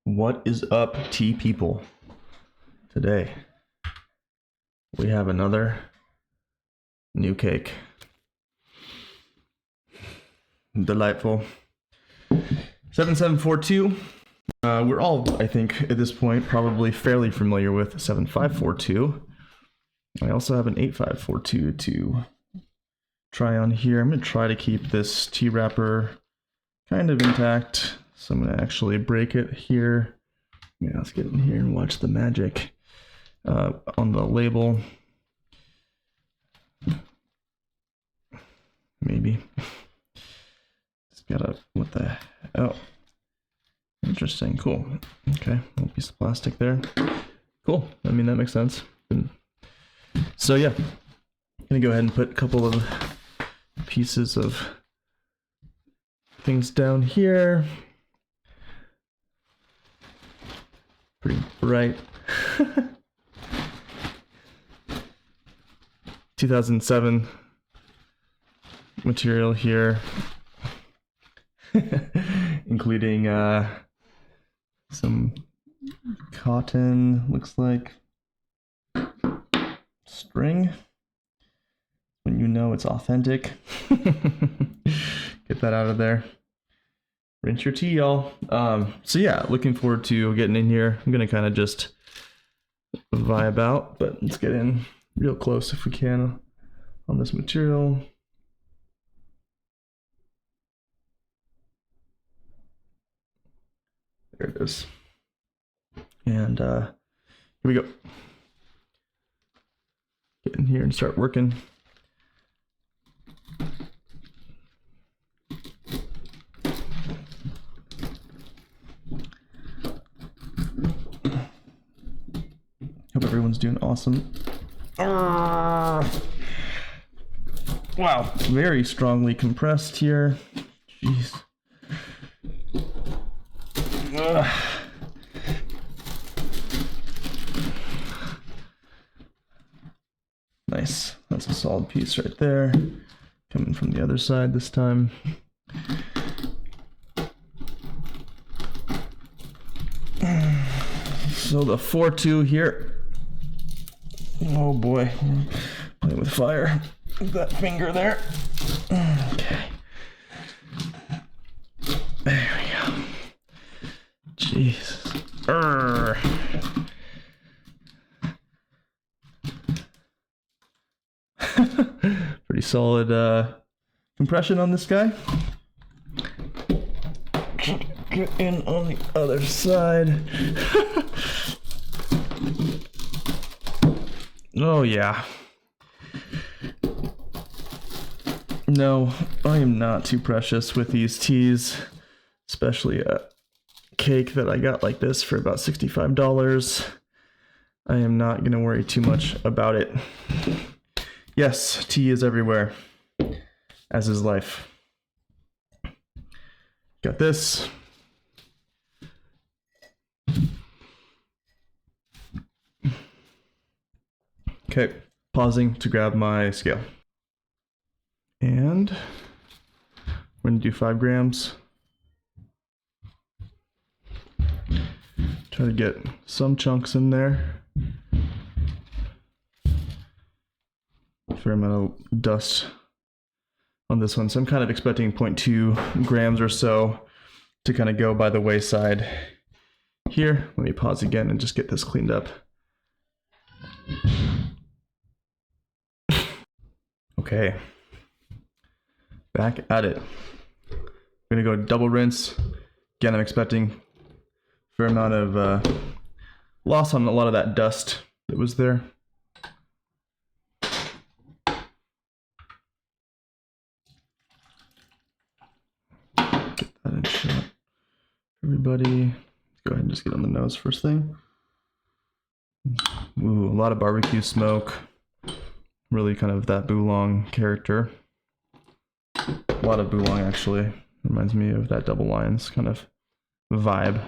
What is up, tea people? Today we have another new cake. Delightful. 7742. We're all, I think, at this point, probably fairly familiar with 7542. I also have an 8542 to try on here. I'm going to try to keep this tea wrapper kind of intact. So I'm going to actually break it here. Yeah, let's get in here and watch the magic on the label. Maybe. It's got a, what the, oh. Interesting, cool. Okay, one piece of plastic there. Cool, I mean, that makes sense. So yeah, I'm gonna go ahead and put a couple of pieces of things down here. Pretty bright. 2007 material here. Including some cotton, looks like string, when you know it's authentic. Get that out of there. Rinse your tea, y'all. So yeah, looking forward to getting in here. I'm gonna kind of just vibe out, but let's get in real close if we can on this material. There it is. And here we go. Get in here and start working. Hope everyone's doing awesome. Wow, very strongly compressed here. Jeez. Nice, that's a solid piece right there. Coming from the other side this time. So the 4-2 here. Oh boy, playing with fire with that finger there. Okay. There we go. Jeez. Pretty solid compression on this guy. Get in on the other side. Oh yeah. No, I am not too precious with these teas, especially a cake that I got like this for about $65. I am not gonna worry too much about it. Yes, tea is everywhere, as is life. Got this. Okay, pausing to grab my scale. And we're gonna do 5 grams. Try to get some chunks in there. Fair amount of dust on this one. So I'm kind of expecting 0.2 grams or so to kind of go by the wayside here. Let me pause again and just get this cleaned up. Okay, back at it. I'm gonna go double rinse. Again, I'm expecting a fair amount of loss on a lot of that dust that was there. Get that in shot. Everybody, let's go ahead and just get on the nose first thing. Ooh, a lot of barbecue smoke. Really kind of that Boulong character. A lot of Boulong actually. Reminds me of that double lines kind of vibe.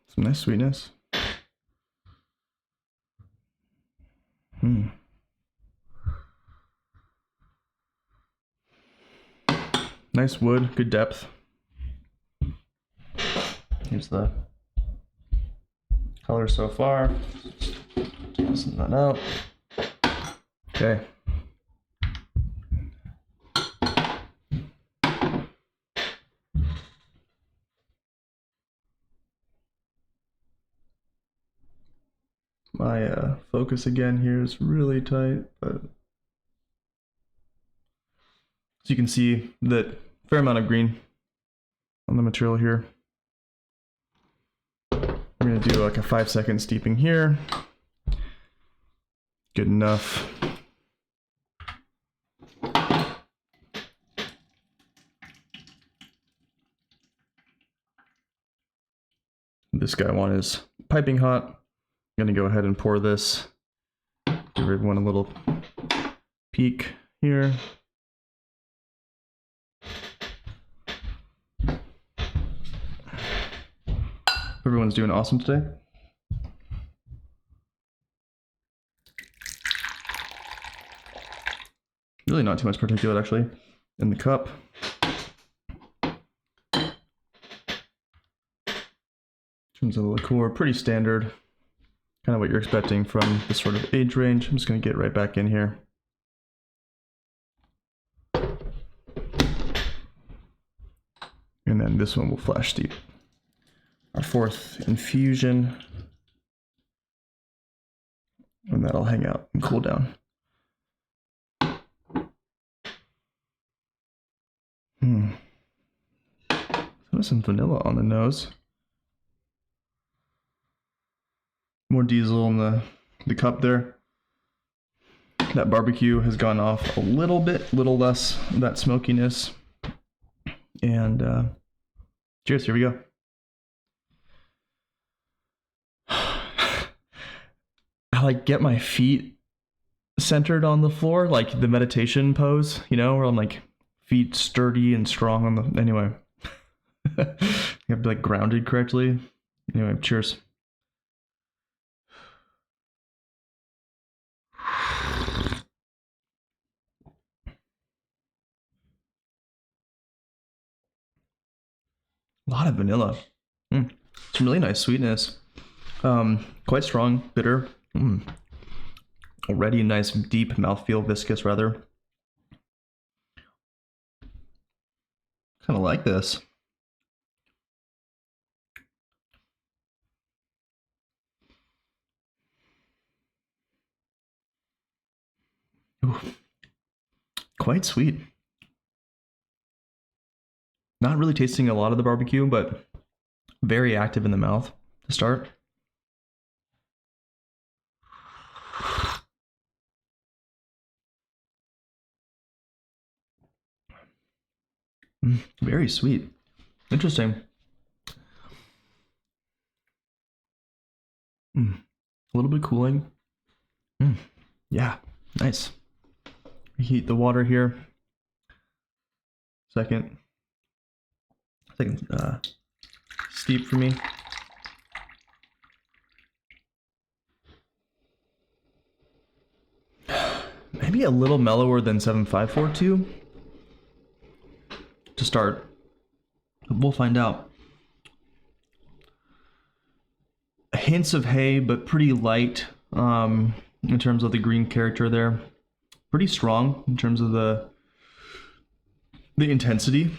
Some nice sweetness. Nice wood, good depth. Here's the color so far. Listen that out. Okay. My focus again here is really tight, but so you can see that fair amount of green on the material here. We're gonna do like a 5-second steeping here. Good enough. This guy one is piping hot. I'm gonna go ahead and pour this. Give everyone a little peek here. Everyone's doing awesome today. Really not too much particulate actually in the cup. In terms of the liqueur, pretty standard. Kind of what you're expecting from this sort of age range. I'm just going to get right back in here. And then this one will flash steep. Our fourth infusion. And that'll hang out and cool down. There's some vanilla on the nose. More diesel in the cup there. That barbecue has gone off a little bit, little less of that smokiness. And cheers, here we go. I like get my feet centered on the floor, like the meditation pose, you know, where I'm like feet sturdy and strong on the, anyway. You have to be like grounded correctly. Anyway, cheers. A lot of vanilla. Some really nice sweetness. Quite strong, bitter. Already nice, deep mouthfeel, viscous rather. Kind of like this. Ooh. Quite sweet. Not really tasting a lot of the barbecue, but very active in the mouth to start. Very sweet. Interesting. A little bit cooling. Yeah, nice. Heat the water here. Second steep for me. Maybe a little mellower than 7542 to start. We'll find out. Hints of hay, but pretty light in terms of the green character there. Pretty strong in terms of the intensity.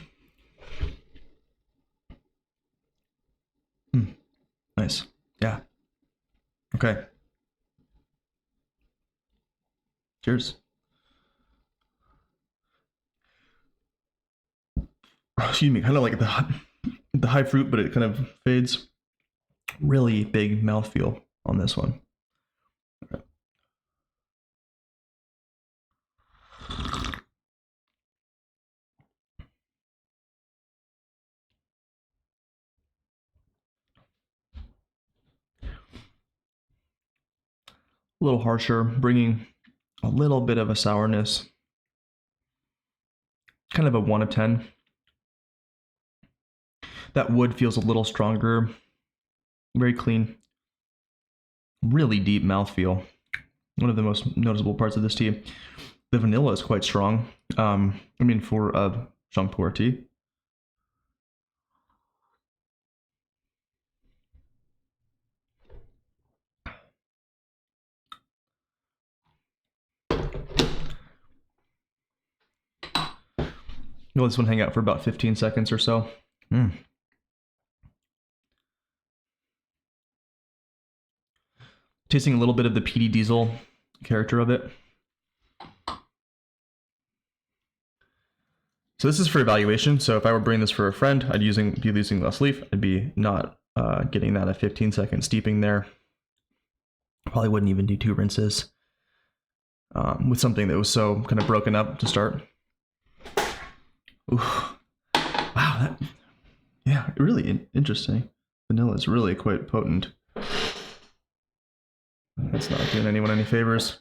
Nice. Yeah. Okay. Cheers. Excuse me, kind of like the high fruit, but it kind of fades. Really big mouthfeel on this one. Okay. A little harsher, bringing a little bit of a sourness. Kind of a 1 of 10. That wood feels a little stronger. Very clean. Really deep mouthfeel. One of the most noticeable parts of this tea. The vanilla is quite strong. I mean, for a strong pour tea. You'll let this one hang out for about 15 seconds or so. Tasting a little bit of the peaty diesel character of it. So this is for evaluation. So if I were bringing this for a friend, I'd be using less leaf. I'd be not getting that a 15-second steeping there. Probably wouldn't even do 2 rinses with something that was so kind of broken up to start. Ooh. Wow, yeah, really interesting. Vanilla is really quite potent. That's not doing anyone any favors.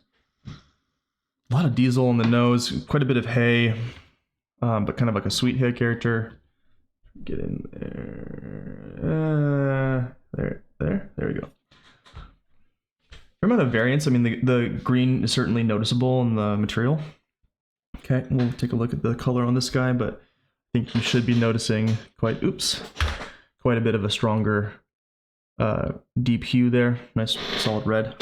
A lot of diesel in the nose, quite a bit of hay, but kind of like a sweet hay character. Get in there. There we go. Fair amount of variance. I mean, the green is certainly noticeable in the material. Okay, we'll take a look at the color on this guy, but I think you should be noticing quite a bit of a stronger deep hue there. Nice solid red.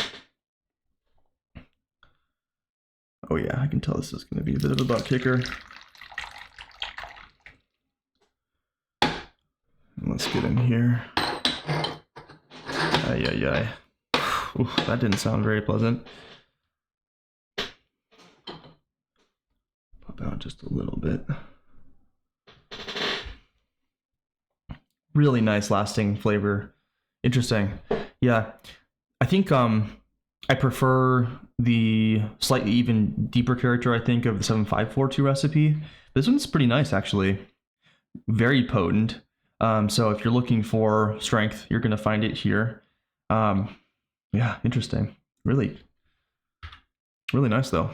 Oh yeah, I can tell this is going to be a bit of a butt kicker. Let's get in here. Ay. Oof, that didn't sound very pleasant. Pop out just a little bit. Really nice lasting flavor. Interesting. Yeah, I think I prefer the slightly even deeper character, I think, of the 7542 recipe. This one's pretty nice, actually. Very potent. So if you're looking for strength, you're going to find it here. Yeah, interesting. Really nice, though.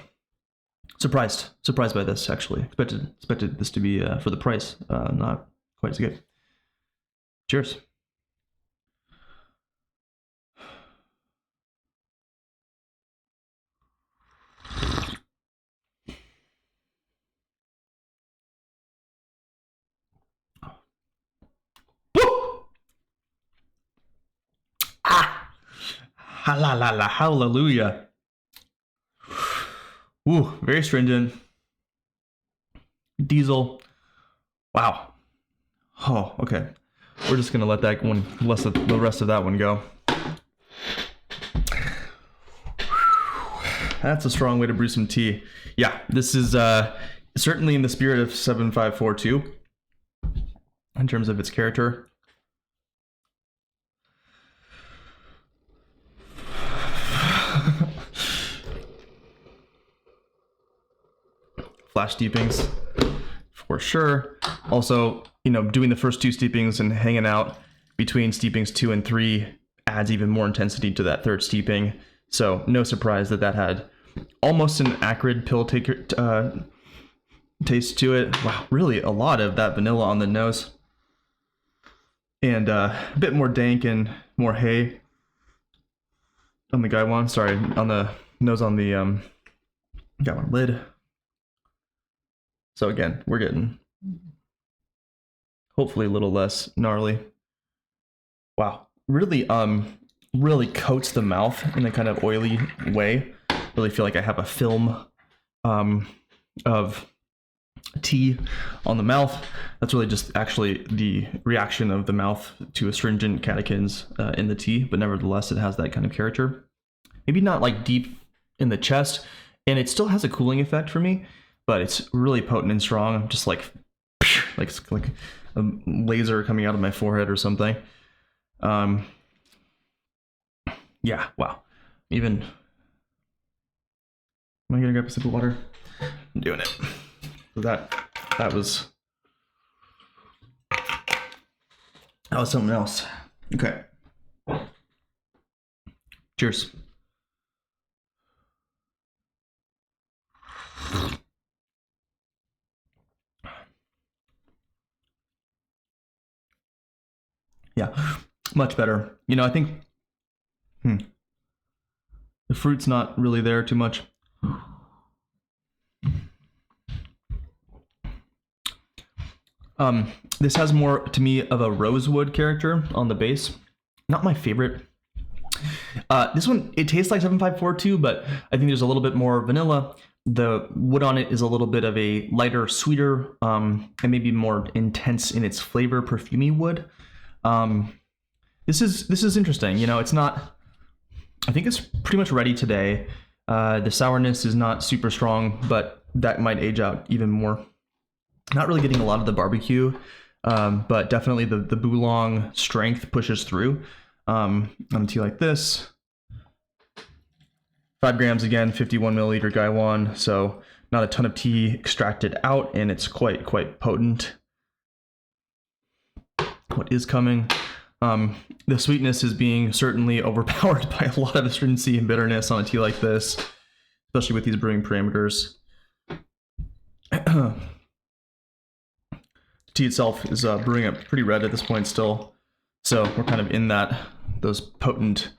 Surprised by this, actually. Expected this to be, for the price, not quite as good. Cheers. Hallelujah. Ooh, very stringent. Diesel. Wow. Oh, okay. We're just gonna let that one, the rest of that one go. That's a strong way to brew some tea. Yeah, this is certainly in the spirit of 7542 in terms of its character. Flash steepings, for sure. Also, doing the first 2 steepings and hanging out between steepings 2 and 3 adds even more intensity to that 3rd steeping. So no surprise that had almost an acrid pill taker taste to it. Wow, really a lot of that vanilla on the nose. And a bit more dank and more hay on the Gaiwan. Sorry, on the nose on the Gaiwan lid. So again, we're getting hopefully a little less gnarly. Wow, really coats the mouth in a kind of oily way. Really feel like I have a film of tea on the mouth. That's really just actually the reaction of the mouth to astringent catechins in the tea, but nevertheless it has that kind of character. Maybe not like deep in the chest, and it still has a cooling effect for me, but it's really potent and strong. I'm just like a laser coming out of my forehead or something. Yeah, wow. Am I gonna grab a sip of water? I'm doing it. So that was something else. Okay. Cheers. Yeah, much better. I think the fruit's not really there too much. This has more, to me, of a rosewood character on the base. Not my favorite. This one, it tastes like 7542, but I think there's a little bit more vanilla. The wood on it is a little bit of a lighter, sweeter, and maybe more intense in its flavor, perfumey wood. This is interesting. You know, it's not. I think it's pretty much ready today. The sourness is not super strong, but that might age out even more. Not really getting a lot of the barbecue, but definitely the Boulong strength pushes through. On a tea like this, 5 grams again, 51 milliliter Gaiwan, so not a ton of tea extracted out, and it's quite potent. What is coming? The sweetness is being certainly overpowered by a lot of astringency and bitterness on a tea like this, especially with these brewing parameters. Tea itself is brewing up pretty red at this point still, so we're kind of in those potent,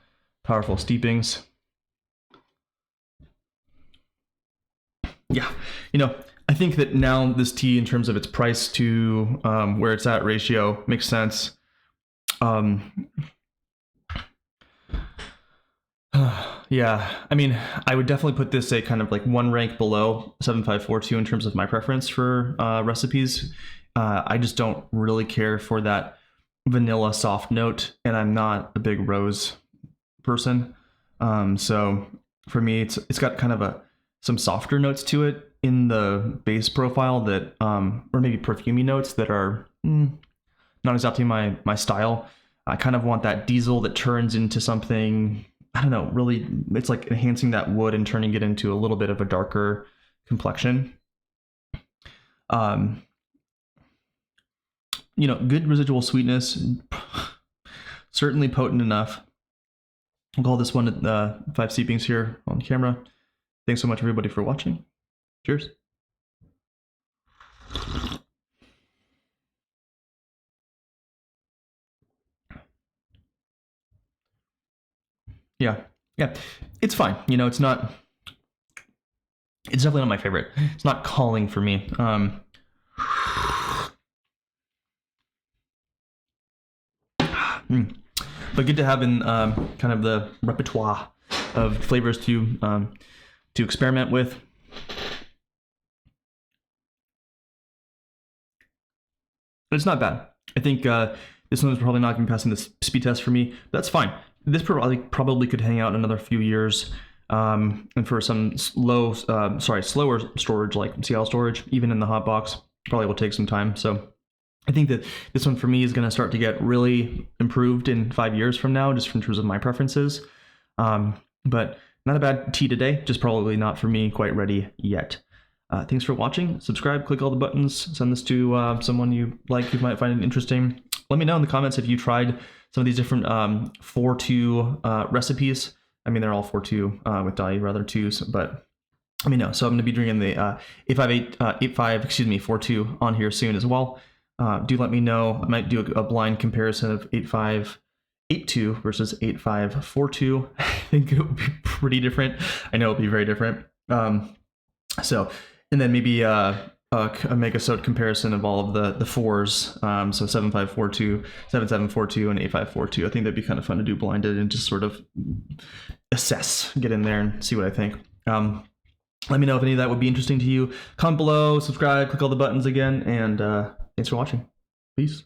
powerful steepings. Yeah, you know, I think that now this tea, in terms of its price to where it's at ratio, makes sense. Yeah, I mean, I would definitely put this a kind of like one rank below 7542 in terms of my preference for recipes. I just don't really care for that vanilla soft note, and I'm not a big rose person. So for me, it's got kind of some softer notes to it in the base profile that, or maybe perfumey notes that are not exactly my style. I kind of want that diesel that turns into something, I don't know, really, it's like enhancing that wood and turning it into a little bit of a darker complexion. You know, good residual sweetness, certainly potent enough. I'll call this one 5 steepings here on camera. Thanks so much, everybody, for watching. Cheers. Yeah, it's fine. You know, it's definitely not my favorite. It's not calling for me. But good to have in kind of the repertoire of flavors to experiment with. But it's not bad. I think this one is probably not going to be passing the speed test for me. But that's fine. This probably could hang out another few years. And for some slower storage, like CL storage, even in the hot box, probably will take some time. So I think that this one for me is going to start to get really improved in 5 years from now, just in terms of my preferences. But not a bad tea today, just probably not for me quite ready yet. Thanks for watching. Subscribe, click all the buttons, send this to someone you like who might find it interesting. Let me know in the comments if you tried some of these different 4-2 recipes. I mean, they're all 4-2 with Dayi, rather 2s, but let me know. So I'm going to be drinking the 4-2 on here soon as well. Do let me know. I might do a blind comparison of 8582 versus 8542. I think it would be pretty different. I know it'll be very different. So, and then maybe a Megasode comparison of all of the 4s. So 7542, 7742, and 8542. I think that'd be kind of fun to do blinded and just sort of assess, get in there and see what I think. Let me know if any of that would be interesting to you. Comment below, subscribe, click all the buttons again, and thanks for watching. Peace.